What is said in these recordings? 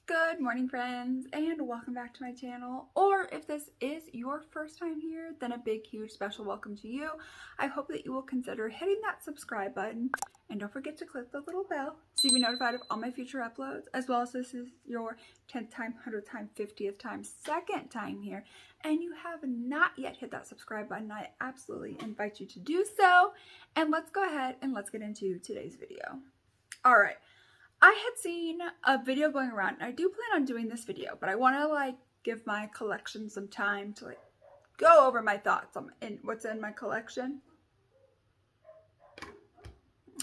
Good morning, friends, and welcome back to my channel. Or if this is your first time here, then a big, huge, special welcome to you. I hope that you will consider hitting that subscribe button, and don't forget to click the little bell so you be notified of all my future uploads, as well as this is your 10th time, 100th time, 50th time, second time here, and you have not yet hit that subscribe button. I absolutely invite you to do so, and let's go ahead and let's get into today's video. All right. I had seen a video going around, and I do plan on doing this video, but I want to give my collection some time to go over my thoughts on what's in my collection.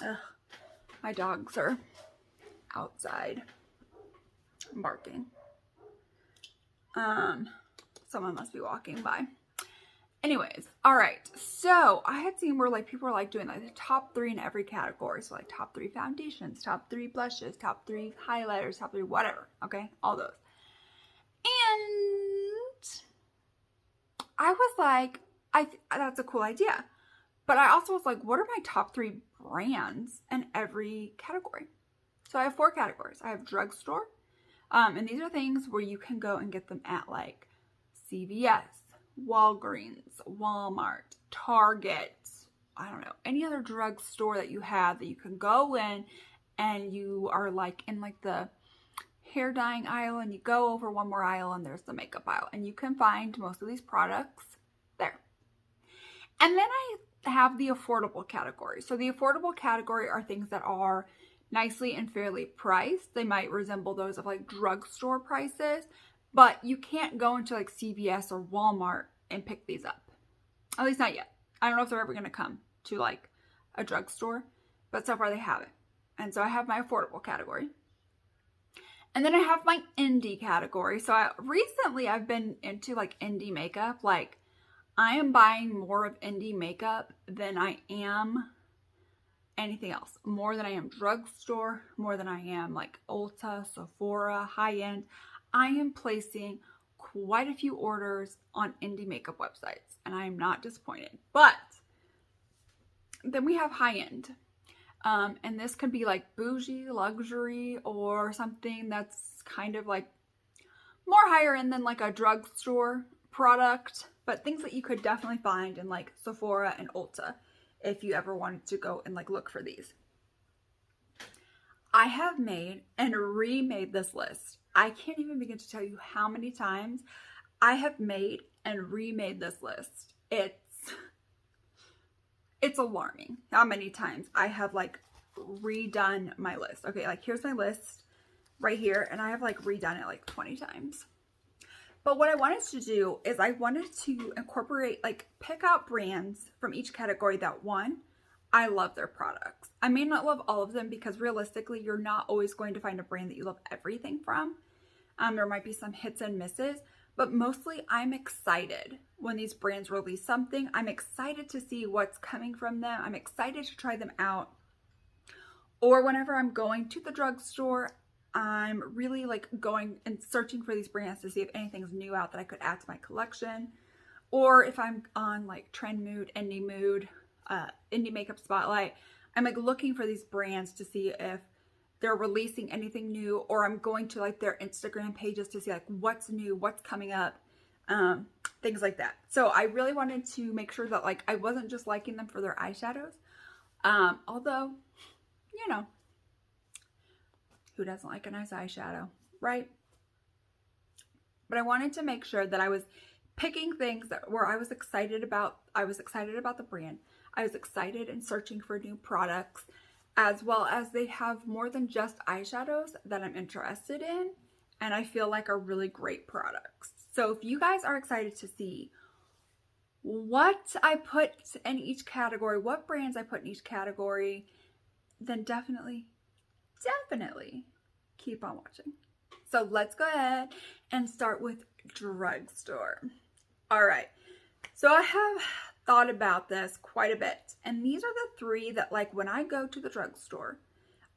Ugh, my dogs are outside barking. Someone must be walking by. Anyways, all right, so I had seen where people are doing the top 3 in every category. So top 3 foundations, top 3 blushes, top 3 highlighters, top 3 whatever, okay? All those. And I was like, that's a cool idea. But I also was like, what are my top 3 brands in every category? So I have 4 categories. I have drugstore, and these are things where you can go and get them at CVS, Walgreens, Walmart, Target, I don't know, any other drugstore that you have that you can go in, and you are in the hair dyeing aisle, and you go over one more aisle and there's the makeup aisle, and you can find most of these products there. And then I have the affordable category. So the affordable category are things that are nicely and fairly priced. They might resemble those of drugstore prices, but you can't go into CVS or Walmart and pick these up. At least not yet. I don't know if they're ever going to come to a drugstore, but so far they haven't. And so I have my affordable category. And then I have my indie category. So recently I've been into indie makeup. I am buying more of indie makeup than I am anything else. More than I am drugstore, more than I am Ulta, Sephora, high-end. I am placing quite a few orders on indie makeup websites, and I am not disappointed. But then we have high-end, and this can be bougie, luxury, or something that's kind of more higher end than a drugstore product, but things that you could definitely find in Sephora and Ulta if you ever wanted to go and look for these. I have made and remade this list. I can't even begin to tell you how many times I have made and remade this list. It's alarming how many times I have redone my list. Okay, here's my list right here, and I have redone it 20 times. But what I wanted to do is I wanted to incorporate, pick out brands from each category that, one, I love their products. I may not love all of them because realistically, you're not always going to find a brand that you love everything from. There might be some hits and misses, but mostly I'm excited when these brands release something. I'm excited to see what's coming from them. I'm excited to try them out. Or whenever I'm going to the drugstore, I'm really going and searching for these brands to see if anything's new out that I could add to my collection. Or if I'm on Trend Mood, Indie Makeup Spotlight, I'm looking for these brands to see if they're releasing anything new, or I'm going to their Instagram pages to see what's new, what's coming up, things like that. So I really wanted to make sure that I wasn't just liking them for their eyeshadows. Although, you know, who doesn't like a nice eyeshadow, right? But I wanted to make sure that I was picking things where I was excited about. I was excited about the brand. I was excited and searching for new products, as well as they have more than just eyeshadows that I'm interested in and I feel are really great products. So if you guys are excited to see what I put in each category, what brands I put in each category, then definitely keep on watching. So let's go ahead and start with drugstore. All right, so I have thought about this quite a bit, and these are the 3 that when I go to the drugstore,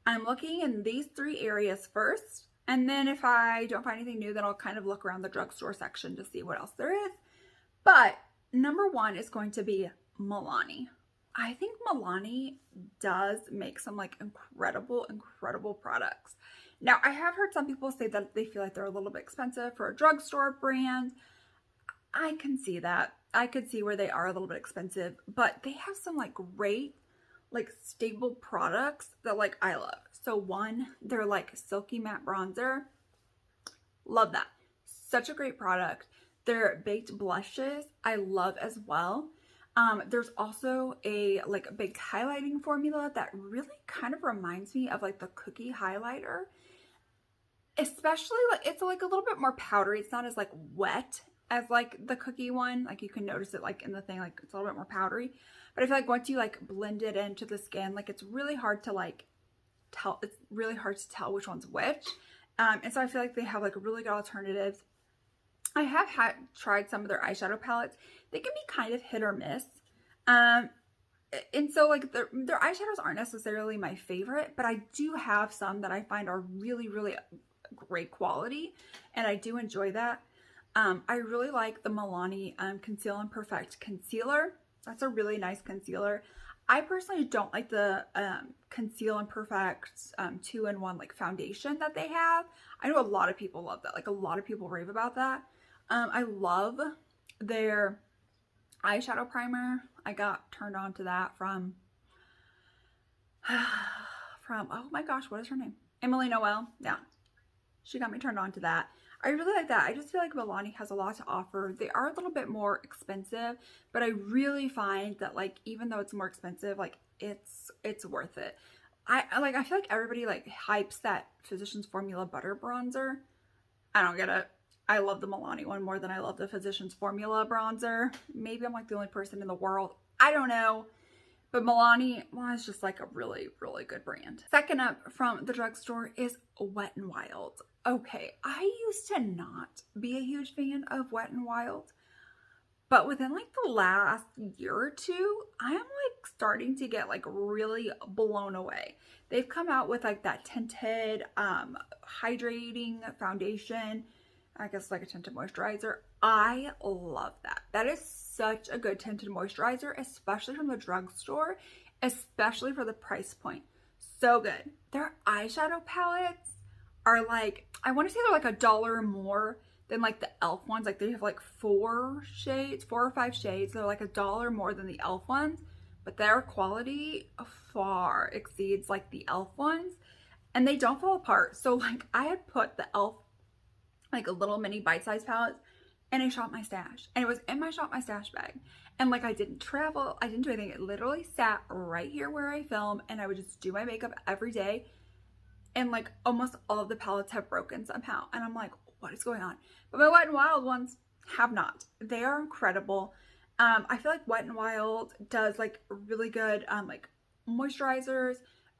I'm looking in these 3 areas first, and then if I don't find anything new, then I'll kind of look around the drugstore section to see what else there is. But number 1 is going to be Milani. I think Milani does make some incredible products. Now, I have heard some people say that they feel like they're a little bit expensive for a drugstore brand. I can see that. I could see where they are a little bit expensive, but they have some like great, like stable products that like I love. So one, they're like silky matte bronzer. Love that. Such a great product. Their baked blushes, I love as well. There's also a like baked highlighting formula that really kind of reminds me of like the cookie highlighter. Especially like it's like a little bit more powdery. It's not as like wet as like the cookie one. Like you can notice it like in the thing, like it's a little bit more powdery. But I feel like once you like blend it into the skin, like it's really hard to like tell. It's really hard to tell which one's which. And so I feel like they have like really good alternatives. I have tried some of their eyeshadow palettes. They can be kind of hit or miss. And so like their eyeshadows aren't necessarily my favorite, but I do have some that I find are really, really great quality. And I do enjoy that. I really like the Milani Conceal and Perfect Concealer. That's a really nice concealer. I personally don't like the Conceal and Perfect 2-in-1 like foundation that they have. I know a lot of people love that. Like a lot of people rave about that. I love their eyeshadow primer. I got turned on to that from oh my gosh, what is her name? Emily Noel. Yeah, she got me turned on to that. I really like that. I just feel like Milani has a lot to offer. They are a little bit more expensive, but I really find that like even though it's more expensive, like it's worth it. I feel like everybody like hypes that Physicians Formula Butter Bronzer. I don't get it. I love the Milani one more than I love the Physicians Formula bronzer. Maybe I'm like the only person in the world. I don't know. But Milani, well, it's just like a really, really good brand. Second up from the drugstore is Wet n Wild. Okay, I used to not be a huge fan of Wet n Wild, but within like the last year or two, I am like starting to get like really blown away. They've come out with like that tinted hydrating foundation. I guess like a tinted moisturizer. I love that. That is such a good tinted moisturizer, especially from the drugstore, especially for the price point. So good. Their eyeshadow palettes are like, I want to say they're like $1 more than like the e.l.f. ones. Like they have like 4 or 5 shades. They're like $1 more than the e.l.f. ones, but their quality far exceeds like the e.l.f. ones, and they don't fall apart. So like I had put the e.l.f. like a little mini bite-sized palettes and I shot my stash, and it was in my shot my stash bag, and like I didn't travel, I didn't do anything. It literally sat right here where I film, and I would just do my makeup every day, and like almost all of the palettes have broken somehow, and I'm like, what is going on? But my Wet n Wild ones have not. They are incredible. I feel like Wet n Wild does like really good like moisturizers,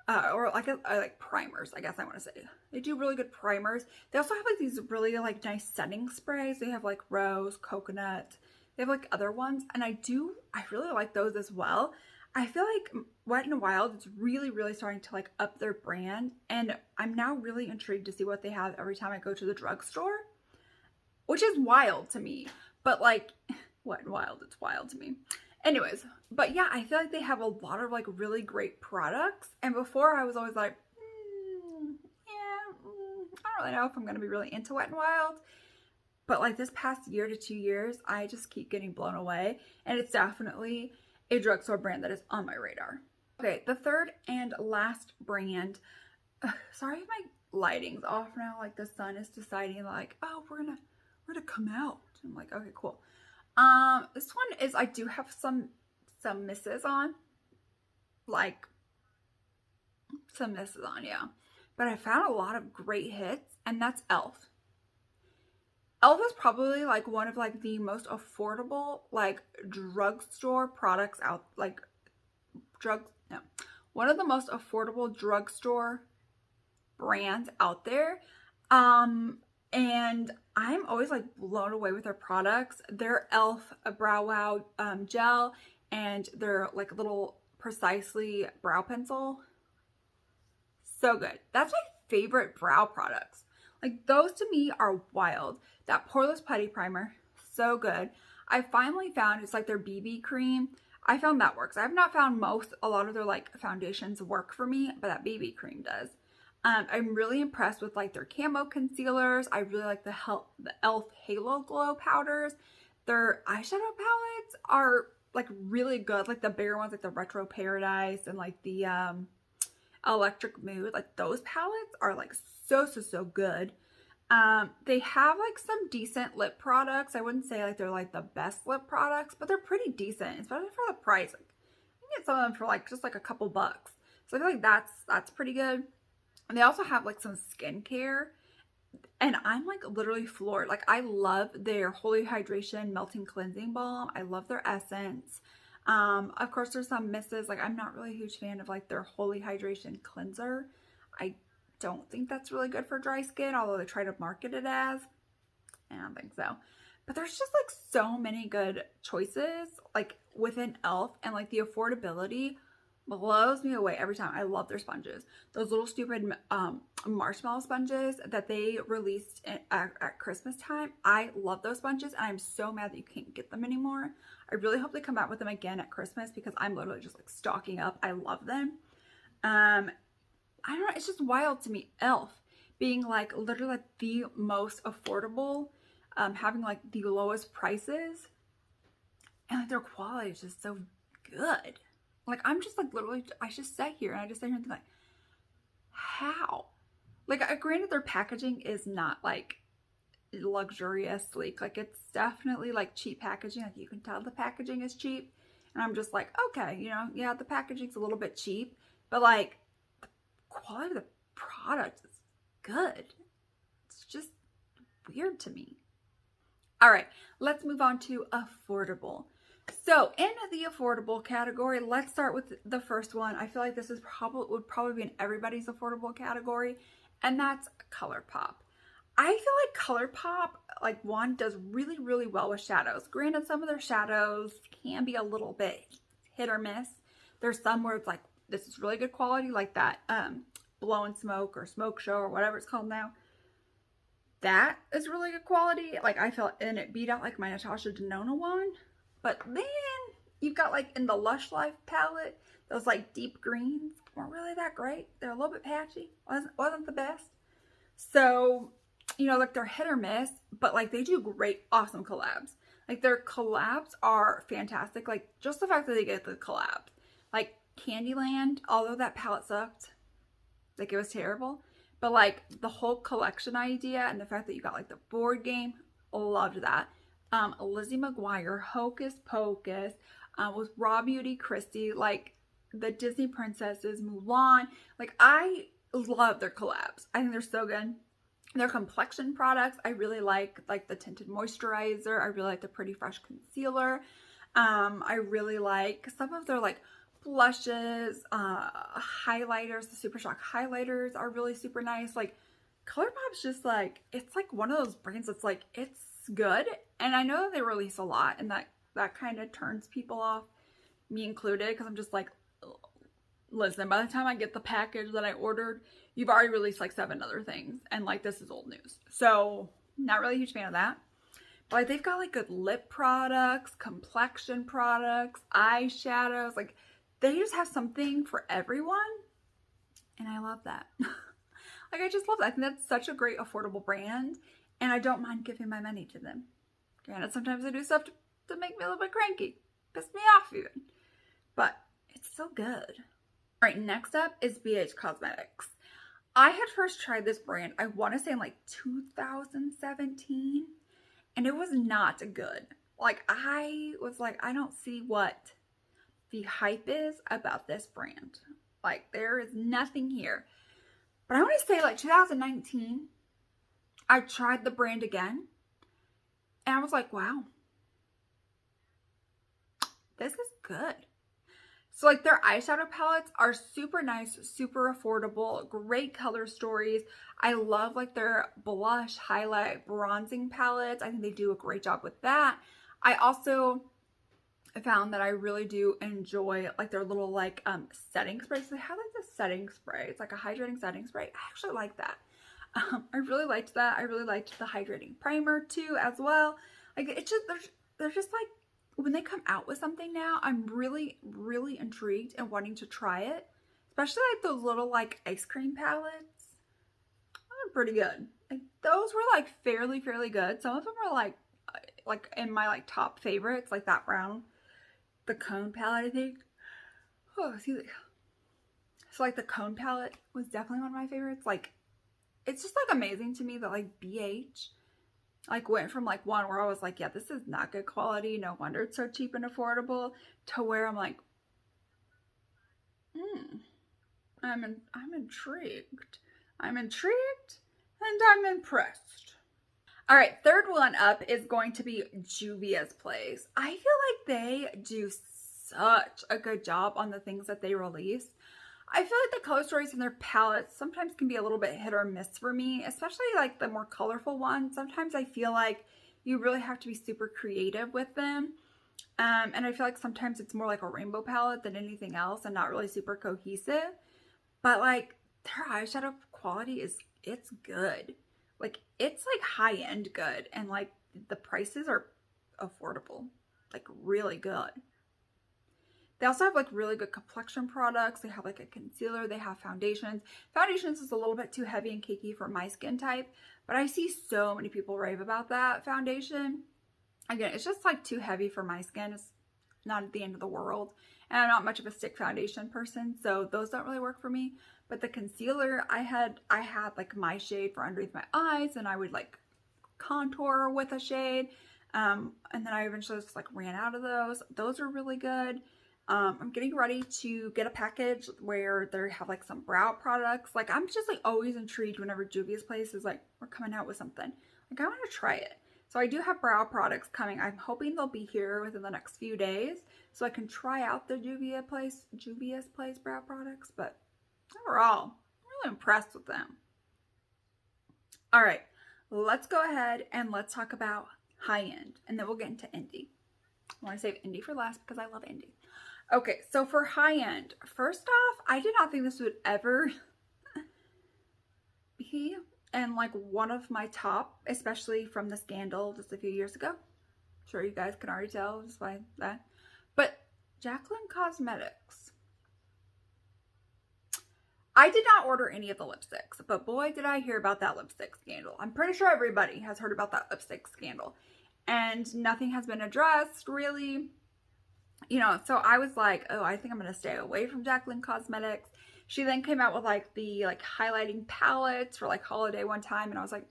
or like primers, I guess I want to say. They do really good primers. They also have like these really like nice setting sprays. They have like rose, coconut. They have like other ones, and I really like those as well. I feel like Wet n Wild is really, really starting to like up their brand, and I'm now really intrigued to see what they have every time I go to the drugstore, which is wild to me. But like Wet n Wild, it's wild to me. Anyways, but yeah, I feel like they have a lot of like really great products. And before I was always like, I don't really know if I'm going to be really into Wet n Wild. But like this past year to 2 years, I just keep getting blown away. And it's definitely a drugstore brand that is on my radar. Okay, the third and last brand. Sorry if my lighting's off now. Like the sun is deciding like, oh, we're gonna come out. I'm like, okay, cool. This one is, I do have some misses on. Like some misses on, yeah. But I found a lot of great hits, and that's e.l.f. e.l.f. is probably like one of like the most affordable like drugstore products out, like one of the most affordable drugstore brands out there. And I'm always like blown away with their products. Their e.l.f. Brow Wow gel and their like little Precisely brow pencil. So good. That's my favorite brow products. Like those to me are wild. That Poreless Putty Primer, so good. I finally found, it's like their BB cream. I found that works. I have not found a lot of their like foundations work for me, but that BB cream does. I'm really impressed with like their camo concealers. I really like the e.l.f. Halo Glow powders. Their eyeshadow palettes are like really good. Like the bigger ones, like the Retro Paradise and like the Electric Mood. Like those palettes are like so good. They have like some decent lip products. I wouldn't say like they're like the best lip products, but they're pretty decent, especially for the price. Like, you can get some of them for like just like a couple bucks. So I feel like that's pretty good. And they also have like some skincare, and I'm like literally floored. Like I love their Holy Hydration Melting Cleansing Balm. I love their essence. Of course there's some misses. Like I'm not really a huge fan of like their Holy Hydration Cleanser. I don't think that's really good for dry skin, although they try to market it as. I don't think so. But there's just like so many good choices like within e.l.f. and like the affordability blows me away every time. I love their sponges. Those little stupid marshmallow sponges that they released at Christmas time. I love those sponges, and I'm so mad that you can't get them anymore. I really hope they come out with them again at Christmas because I'm literally just like stocking up. I love them. I don't know. It's just wild to me. e.l.f. being like literally like the most affordable, having like the lowest prices, and like their quality is just so good. Like I'm just like literally, I just sat here and think like, how? Like granted their packaging is not like luxurious sleek. Like it's definitely like cheap packaging. Like you can tell the packaging is cheap. And I'm just like, okay, you know, yeah, the packaging's a little bit cheap, but like the quality of the product is good. It's just weird to me. All right, let's move on to affordable. So in the affordable category, let's start with the first one. I feel like this is would probably be in everybody's affordable category, and that's ColourPop. I feel like ColourPop, like one, does really well with shadows. Granted, some of their shadows can be a little bit hit or miss. There's some where it's like, this is really good quality, like that Blow and Smoke or Smoke Show or whatever it's called now. That is really good quality. Like I felt, and it beat out like my Natasha Denona one. But then you've got like in the Lush Life palette, those like deep greens weren't really that great. They're a little bit patchy. Wasn't the best. So, you know, like they're hit or miss, but like they do great, awesome collabs. Like their collabs are fantastic. Like just the fact that they get the collabs. Like Candyland, although that palette sucked, like it was terrible. But like the whole collection idea and the fact that you got like the board game, loved that. Lizzie McGuire, Hocus Pocus, with Raw Beauty, Christy, like the Disney princesses, Mulan. Like I love their collabs. I think they're so good. Their complexion products, I really like the tinted moisturizer. I really like the Pretty Fresh concealer. I really like some of their like blushes, highlighters. The Super Shock highlighters are really super nice. Like ColourPop's just like, it's like one of those brands that's like, it's good. And I know they release a lot, and that kind of turns people off, me included, because I'm just like, listen, by the time I get the package that I ordered, you've already released like 7 other things, and like this is old news. So not really a huge fan of that. But like they've got like good lip products, complexion products, eyeshadows. Like they just have something for everyone, and I love that. Like I just love that. I think that's such a great affordable brand, and I don't mind giving my money to them. Granted, sometimes I do stuff to make me a little bit cranky, piss me off even, but it's so good. All right, next up is BH Cosmetics. I had first tried this brand, I want to say in like 2017, and it was not good. Like I was like, I don't see what the hype is about this brand. Like there is nothing here. But I want to say like 2019, I tried the brand again, and I was like, wow, this is good. So like their eyeshadow palettes are super nice, super affordable, great color stories. I love like their blush, highlight, bronzing palettes. I think they do a great job with that. I also found that I really do enjoy like their little like setting spray. So they have like this setting spray. It's like a hydrating setting spray. I actually like that. I really liked that. I really liked the hydrating primer too as well. Like it's just, they're just like, when they come out with something now, I'm really intrigued and wanting to try it. Especially like those little like ice cream palettes. were pretty good. Like, those were like fairly good. Some of them were like in my like top favorites, like that brown, the cone palette, I think. Oh, excuse me. So like the cone palette was definitely one of my favorites. Like, it's just like amazing to me that like BH like went from like one where I was like, yeah, this is not good quality, no wonder it's so cheap and affordable, to where I'm like, I'm intrigued. I'm intrigued and I'm impressed. All right, third one up is going to be Juvia's Place. I feel like they do such a good job on the things that they release. I feel like the color stories in their palettes sometimes can be a little bit hit or miss for me, especially like the more colorful ones. Sometimes I feel like you really have to be super creative with them. And I feel like sometimes it's more like a rainbow palette than anything else and not really super cohesive. But like their eyeshadow quality it's good. Like it's like high-end good, and like the prices are affordable, like really good. They also have like really good complexion products. They have like a concealer, they have foundations. Foundations is a little bit too heavy and cakey for my skin type, but I see so many people rave about that foundation. Again, it's just like too heavy for my skin. It's not at the end of the world. And I'm not much of a stick foundation person, so those don't really work for me. But the concealer, I had like my shade for underneath my eyes, and I would like contour with a shade. And then I eventually just like ran out of those. Those are really good. I'm getting ready to get a package where they have like some brow products. Like I'm just like always intrigued whenever Juvia's Place is like, we're coming out with something. Like I want to try it. So I do have brow products coming. I'm hoping they'll be here within the next few days so I can try out the Juvia's Place brow products. But overall, I'm really impressed with them. All right, let's go ahead and let's talk about high-end, and then we'll get into indie. I want to save indie for last because I love indie. Okay, so for high-end, first off, I did not think this would ever be in like one of my top, especially from the scandal just a few years ago. I'm sure you guys can already tell just by that. But Jaclyn Cosmetics. I did not order any of the lipsticks, but boy, did I hear about that lipstick scandal. I'm pretty sure everybody has heard about that lipstick scandal, and nothing has been addressed really. You know, so I was like, oh, I think I'm going to stay away from Jaclyn Cosmetics. She then came out with like the like highlighting palettes for like holiday one time, and I was like,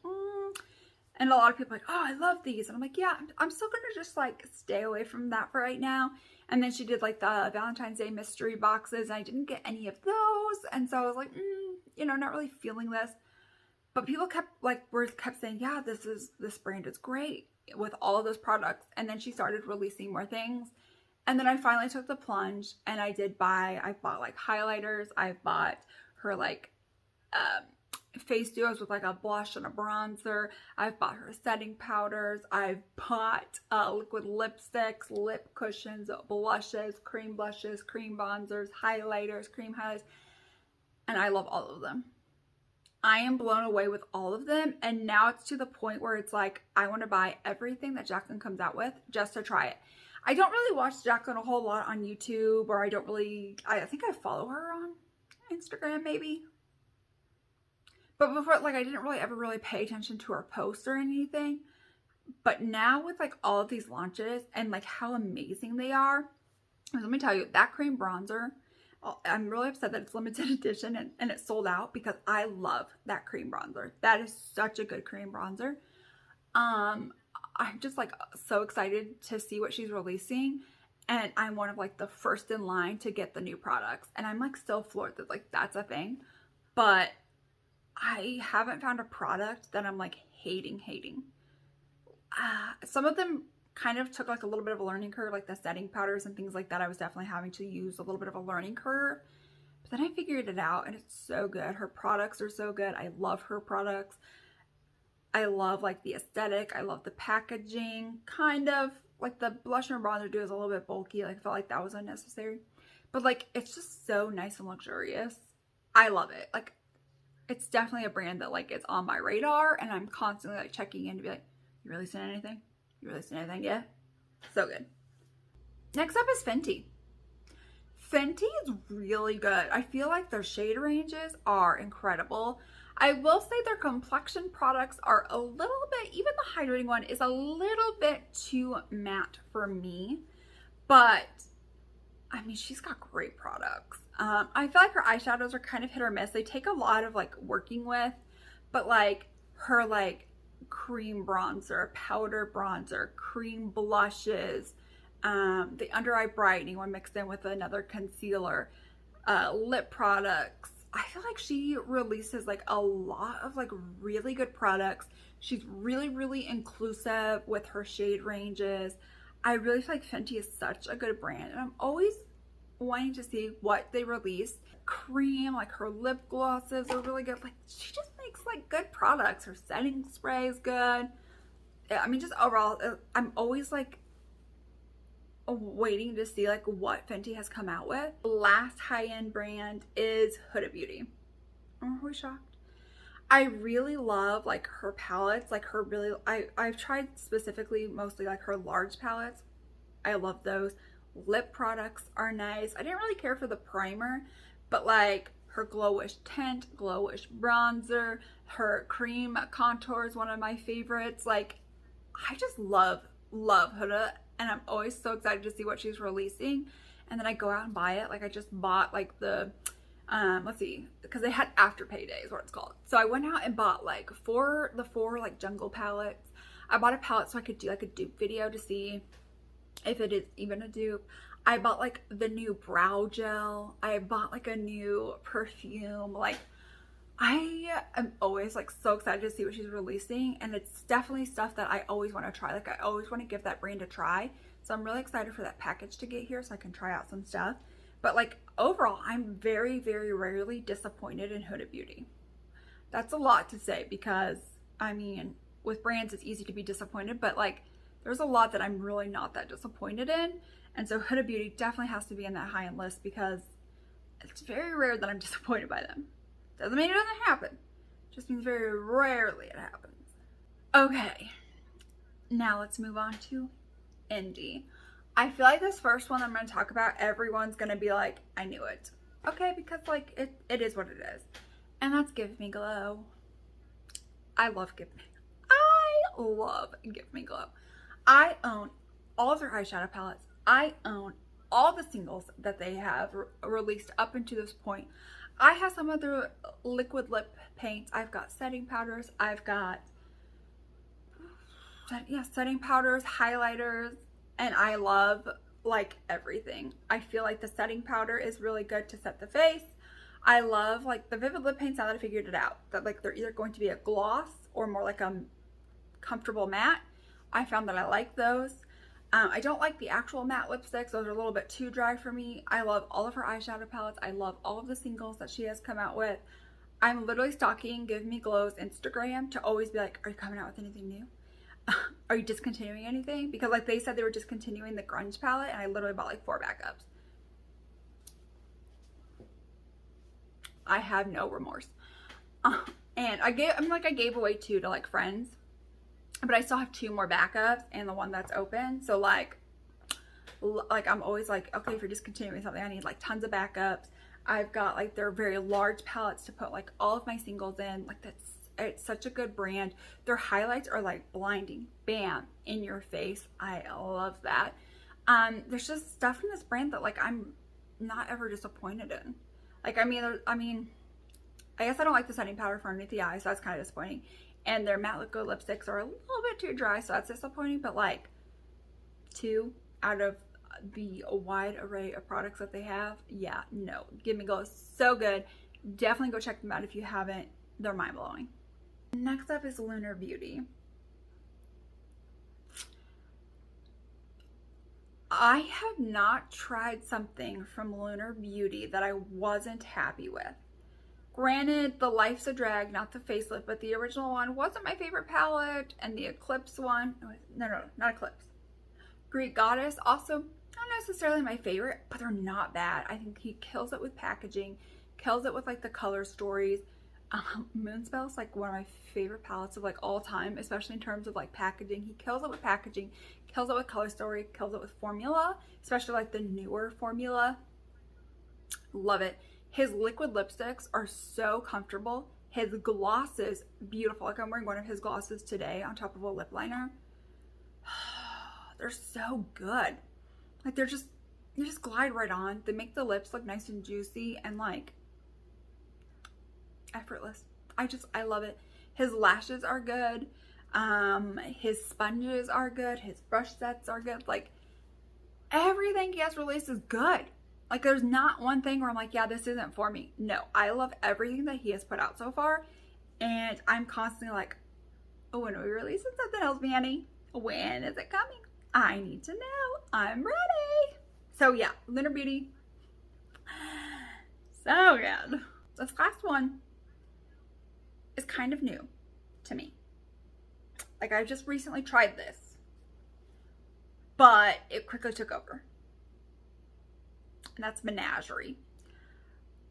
And a lot of people are like, oh, I love these. And I'm like, yeah, I'm still going to just like stay away from that for right now. And then she did like the Valentine's Day mystery boxes, and I didn't get any of those. And so I was like, you know, not really feeling this. But people kept saying, yeah, this brand is great with all of those products. And then she started releasing more things. And then I finally took the plunge, and I bought like highlighters. I bought her like face duos with like a blush and a bronzer. I've bought her setting powders. I've bought liquid lipsticks, lip cushions, blushes, cream bronzers, highlighters, cream highlights. And I love all of them. I am blown away with all of them. And now it's to the point where it's like, I want to buy everything that Jaclyn comes out with just to try it. I don't really watch Jaclyn a whole lot on YouTube, or I think I follow her on Instagram maybe. But before, like, I didn't really ever pay attention to her posts or anything. But now with like all of these launches and like how amazing they are, let me tell you, that cream bronzer, I'm really upset that it's limited edition and it's sold out, because I love that cream bronzer. That is such a good cream bronzer. I'm just like so excited to see what she's releasing, and I'm one of like the first in line to get the new products, and I'm like so floored that like that's a thing. But I haven't found a product that I'm like hating. Some of them kind of took like a little bit of a learning curve, like the setting powders and things like that. I was definitely having to use a little bit of a learning curve, but then I figured it out, and it's so good. Her products are so good. I love her products. I love like the aesthetic. I love the packaging. Kind of like the blush and bronzer duo is a little bit bulky. Like I felt like that was unnecessary, but like it's just so nice and luxurious. I love it. Like it's definitely a brand that like it's on my radar, and I'm constantly like checking in to be like, you really seen anything? You really seen anything yet? So good. Next up is Fenty. Fenty is really good. I feel like their shade ranges are incredible. I will say their complexion products are a little bit, even the hydrating one is a little bit too matte for me, but I mean, she's got great products. I feel like her eyeshadows are kind of hit or miss. They take a lot of like working with, but like her like cream bronzer, powder bronzer, cream blushes, the under eye brightening one mixed in with another concealer, lip products. I feel like she releases like a lot of like really good products. She's really, really inclusive with her shade ranges. I really feel like Fenty is such a good brand, and I'm always wanting to see what they release. Cream, like her lip glosses are really good. Like she just makes like good products. Her setting spray is good. I mean, just overall, I'm always like waiting to see like what Fenty has come out with. The last high-end brand is Huda Beauty. Are we shocked? I really love like her palettes, like her really, I've tried specifically mostly like her large palettes. I love those. Lip products are nice. I didn't really care for the primer, but like her Glowish tint, Glowish bronzer, her cream contour is one of my favorites. Like I just love Huda, and I'm always so excited to see what she's releasing. And then I go out and buy it. Like I just bought like the let's see, because they had Afterpay Day is what it's called. So I went out and bought like four like jungle palettes. I bought a palette so I could do like a dupe video to see if it is even a dupe. I bought like the new brow gel. I bought like a new perfume. Like I am always like so excited to see what she's releasing, and it's definitely stuff that I always want to try. Like I always want to give that brand a try. So I'm really excited for that package to get here so I can try out some stuff. But like overall, I'm very, very rarely disappointed in Huda Beauty. That's a lot to say because I mean, with brands it's easy to be disappointed, but like there's a lot that I'm really not that disappointed in. And so Huda Beauty definitely has to be in that high-end list because it's very rare that I'm disappointed by them. Doesn't mean it doesn't happen. It just means very rarely it happens. Okay, now let's move on to indie. I feel like this first one I'm going to talk about, everyone's going to be like, I knew it. Okay, because like it is what it is. And that's Give Me Glow. I love Give Me Glow. I own all of their eyeshadow palettes. I own all the singles that they have released up until this point. I have some of their liquid lip paints. I've got setting powders. I've got setting powders, highlighters, and I love like everything. I feel like the setting powder is really good to set the face. I love like the Vivid lip paints now that I figured it out, that like they're either going to be a gloss or more like a comfortable matte. I found that I like those. I don't like the actual matte lipsticks. Those are a little bit too dry for me. I love all of her eyeshadow palettes. I love all of the singles that she has come out with. I'm literally stalking Give Me Glow's Instagram to always be like, are you coming out with anything new? Are you discontinuing anything? Because like they said they were discontinuing the grunge palette, and I literally bought like 4 backups. I have no remorse. And I gave away 2 to like friends, but I still have 2 more backups and the one that's open. So like I'm always like, okay, if you're discontinuing something, I need like tons of backups. I've got like their very large palettes to put like all of my singles in. Like it's such a good brand. Their highlights are like blinding, bam, in your face. I love that. There's just stuff in this brand that like I'm not ever disappointed in. Like I mean, I guess I don't like the setting powder for underneath the eye, so that's kind of disappointing. And their matte liquid lipsticks are a little bit too dry, so that's disappointing. But like 2 out of the wide array of products that they have, yeah, no. Give Me Glow is so good. Definitely go check them out if you haven't. They're mind-blowing. Next up is Lunar Beauty. I have not tried something from Lunar Beauty that I wasn't happy with. Granted, the Life's a Drag, not the facelift, but the original one wasn't my favorite palette, and the Eclipse one, no, not Eclipse. Greek Goddess, also not necessarily my favorite, but they're not bad. I think he kills it with packaging, kills it with like the color stories. Moonspell's like one of my favorite palettes of like all time, especially in terms of like packaging. He kills it with packaging, kills it with color story, kills it with formula, especially like the newer formula. Love it. His liquid lipsticks are so comfortable. His glosses, beautiful. Like I'm wearing one of his glosses today on top of a lip liner. They're so good. Like they just glide right on. They make the lips look nice and juicy and like effortless. I love it. His lashes are good. His sponges are good. His brush sets are good. Like everything he has released is good. Like there's not one thing where I'm like, yeah, this isn't for me. No, I love everything that he has put out so far. And I'm constantly like, oh, when are we releasing something else, Manny? When is it coming? I need to know. I'm ready. So yeah, Lunar Beauty. So good. This last one is kind of new to me. Like I just recently tried this, but it quickly took over. And that's Menagerie.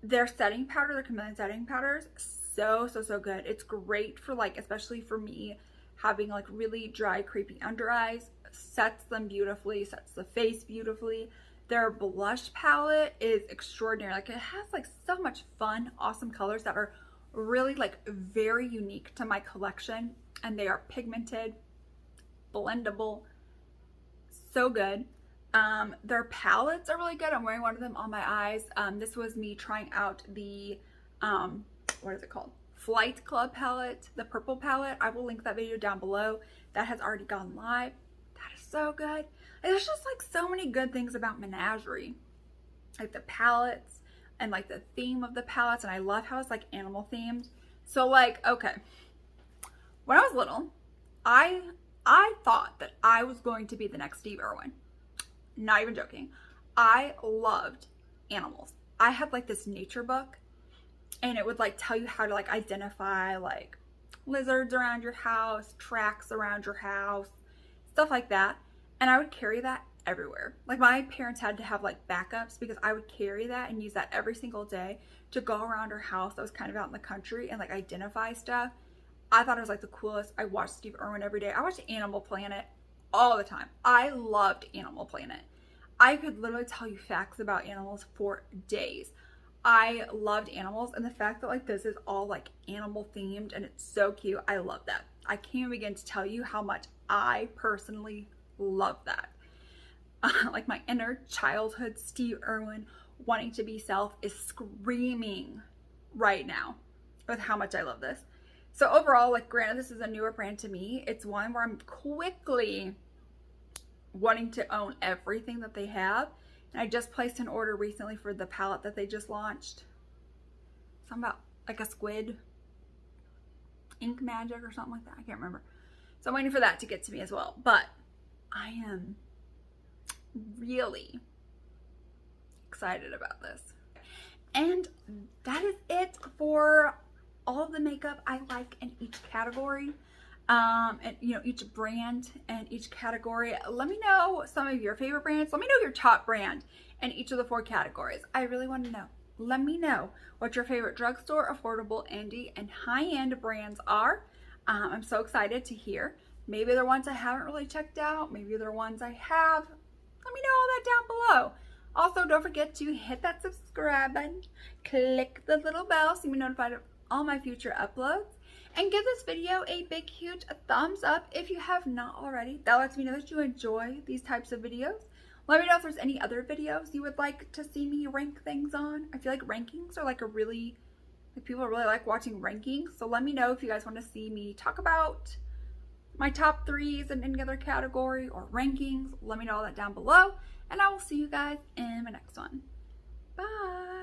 Their setting powder, their chameleon setting powders, so good. It's great for like, especially for me, having like really dry, creepy under eyes. Sets them beautifully, sets the face beautifully. Their blush palette is extraordinary. Like it has like so much fun, awesome colors that are really like very unique to my collection. And they are pigmented, blendable, so good. Their palettes are really good. I'm wearing one of them on my eyes. This was me trying out the, what is it called? Flight Club palette, the purple palette. I will link that video down below. That has already gone live. That is so good. And there's just like so many good things about Menagerie. Like the palettes and like the theme of the palettes. And I love how it's like animal themed. So like, okay. When I was little, I thought that I was going to be the next Steve Irwin. Not even joking. I loved animals. I had like this nature book and it would like tell you how to like identify like lizards around your house, tracks around your house, stuff like that. And I would carry that everywhere. Like my parents had to have like backups because I would carry that and use that every single day to go around our house that was kind of out in the country and like identify stuff. I thought it was like the coolest. I watched Steve Irwin every day. I watched Animal Planet all the time. I loved Animal Planet. I could literally tell you facts about animals for days. I loved animals, and the fact that like this is all like animal themed and it's so cute, I love that. I can't begin to tell you how much I personally love that. Like my inner childhood Steve Irwin wanting to be self is screaming right now with how much I love this. So overall, like granted, this is a newer brand to me. It's one where I'm quickly wanting to own everything that they have. And I just placed an order recently for the palette that they just launched. Something about like a squid ink magic or something like that. I can't remember. So I'm waiting for that to get to me as well. But I am really excited about this. And that is it for all of the makeup I like in each category. And you know, each brand and each category. Let me know some of your favorite brands. Let me know your top brand in each of the 4 categories. I really want to know. Let me know what your favorite drugstore, affordable, indie, and high-end brands are. I'm so excited to hear. Maybe they're ones I haven't really checked out. Maybe they're ones I have. Let me know all that down below. Also, don't forget to hit that subscribe button, click the little bell so you be notified of all my future uploads, and give this video a big, huge thumbs up if you have not already. That lets me know that you enjoy these types of videos. Let me know if there's any other videos you would like to see me rank things on. I feel like rankings are like a really, like people really like watching rankings. So let me know if you guys want to see me talk about my top 3s in any other category or rankings. Let me know all that down below. And I will see you guys in my next one. Bye.